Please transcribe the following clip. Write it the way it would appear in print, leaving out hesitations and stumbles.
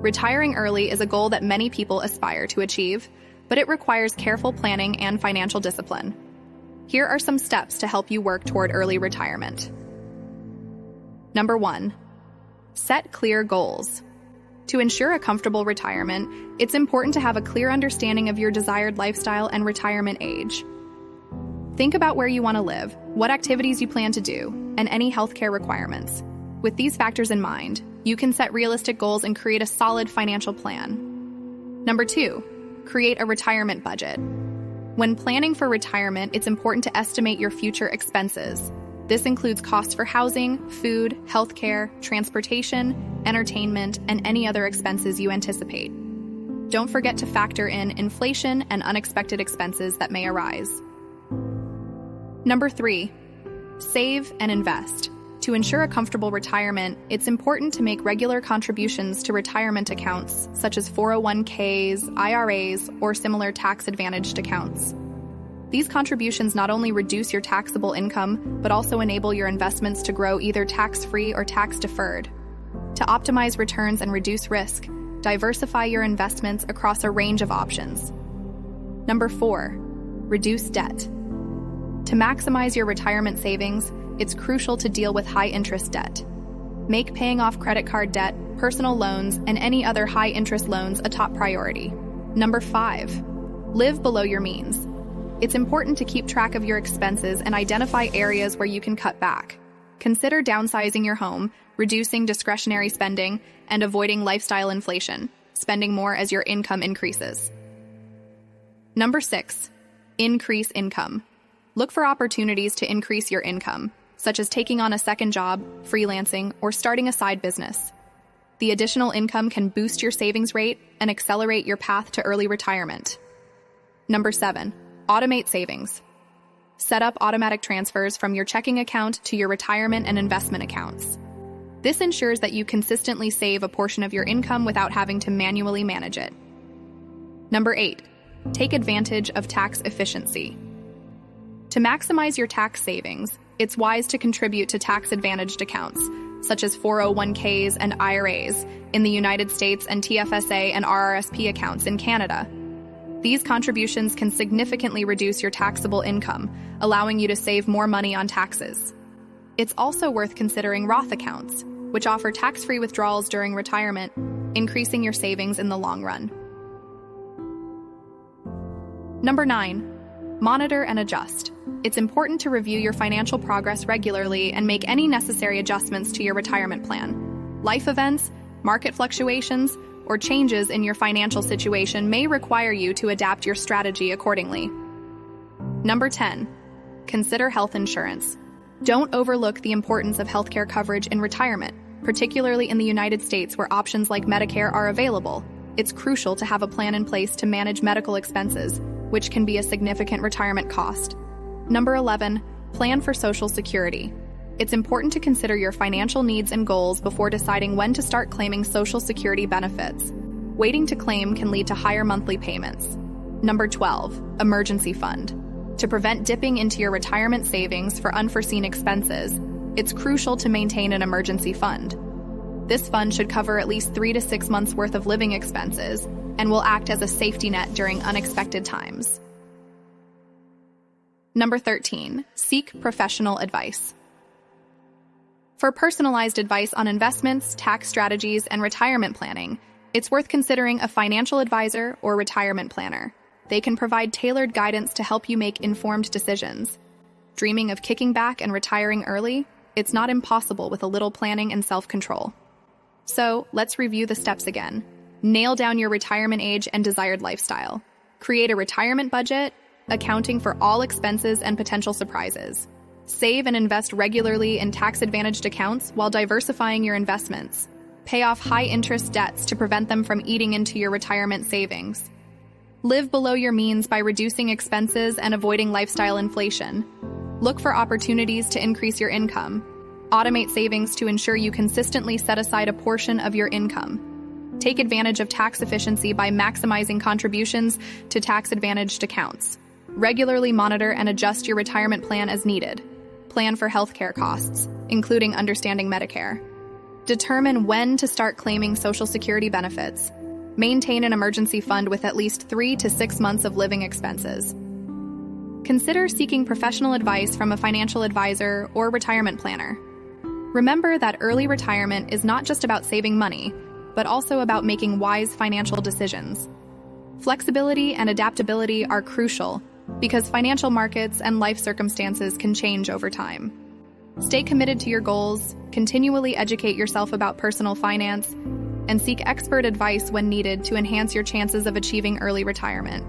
Retiring early is a goal that many people aspire to achieve, but it requires careful planning and financial discipline. Here are some steps to help you work toward early retirement. Number 1. Set clear goals. To ensure a comfortable retirement, it's important to have a clear understanding of your desired lifestyle and retirement age. Think about where you want to live, what activities you plan to do, and any healthcare requirements. With these factors in mind, you can set realistic goals and create a solid financial plan. Number 2, create a retirement budget. When planning for retirement, it's important to estimate your future expenses. This includes costs for housing, food, healthcare, transportation, entertainment, and any other expenses you anticipate. Don't forget to factor in inflation and unexpected expenses that may arise. Number 3, save and invest. To ensure a comfortable retirement, it's important to make regular contributions to retirement accounts, such as 401ks, IRAs, or similar tax-advantaged accounts. These contributions not only reduce your taxable income, but also enable your investments to grow either tax-free or tax-deferred. To optimize returns and reduce risk, diversify your investments across a range of options. Number 4, reduce debt. To maximize your retirement savings, it's crucial to deal with high-interest debt. Make paying off credit card debt, personal loans, and any other high-interest loans a top priority. Number 5, live below your means. It's important to keep track of your expenses and identify areas where you can cut back. Consider downsizing your home, reducing discretionary spending, and avoiding lifestyle inflation, spending more as your income increases. Number 6, increase income. Look for opportunities to increase your income, such as taking on a second job, freelancing, or starting a side business. The additional income can boost your savings rate and accelerate your path to early retirement. Number 7, automate savings. Set up automatic transfers from your checking account to your retirement and investment accounts. This ensures that you consistently save a portion of your income without having to manually manage it. Number 8, take advantage of tax efficiency. To maximize your tax savings, it's wise to contribute to tax-advantaged accounts, such as 401ks and IRAs in the United States and TFSA and RRSP accounts in Canada. These contributions can significantly reduce your taxable income, allowing you to save more money on taxes. It's also worth considering Roth accounts, which offer tax-free withdrawals during retirement, increasing your savings in the long run. Number 9, monitor and adjust. It's important to review your financial progress regularly and make any necessary adjustments to your retirement plan. Life events, market fluctuations, or changes in your financial situation may require you to adapt your strategy accordingly. Number 10, consider health insurance. Don't overlook the importance of healthcare coverage in retirement, particularly in the United States where options like Medicare are available. It's crucial to have a plan in place to manage medical expenses, which can be a significant retirement cost. Number 11, plan for Social Security. It's important to consider your financial needs and goals before deciding when to start claiming Social Security benefits. Waiting to claim can lead to higher monthly payments. Number 12, emergency fund. To prevent dipping into your retirement savings for unforeseen expenses, it's crucial to maintain an emergency fund. This fund should cover at least 3 to 6 months' worth of living expenses and will act as a safety net during unexpected times. Number 13, seek professional advice. For personalized advice on investments, tax strategies, and retirement planning, it's worth considering a financial advisor or retirement planner. They can provide tailored guidance to help you make informed decisions. Dreaming of kicking back and retiring early? It's not impossible with a little planning and self-control. So, let's review the steps again. Nail down your retirement age and desired lifestyle. Create a retirement budget, accounting for all expenses and potential surprises. Save and invest regularly in tax-advantaged accounts while diversifying your investments. Pay off high-interest debts to prevent them from eating into your retirement savings. Live below your means by reducing expenses and avoiding lifestyle inflation. Look for opportunities to increase your income. Automate savings to ensure you consistently set aside a portion of your income. Take advantage of tax efficiency by maximizing contributions to tax-advantaged accounts. Regularly monitor and adjust your retirement plan as needed. Plan for healthcare costs, including understanding Medicare. Determine when to start claiming Social Security benefits. Maintain an emergency fund with at least 3 to 6 months of living expenses. Consider seeking professional advice from a financial advisor or retirement planner. Remember that early retirement is not just about saving money, but also about making wise financial decisions. Flexibility and adaptability are crucial because financial markets and life circumstances can change over time. Stay committed to your goals, continually educate yourself about personal finance, and seek expert advice when needed to enhance your chances of achieving early retirement.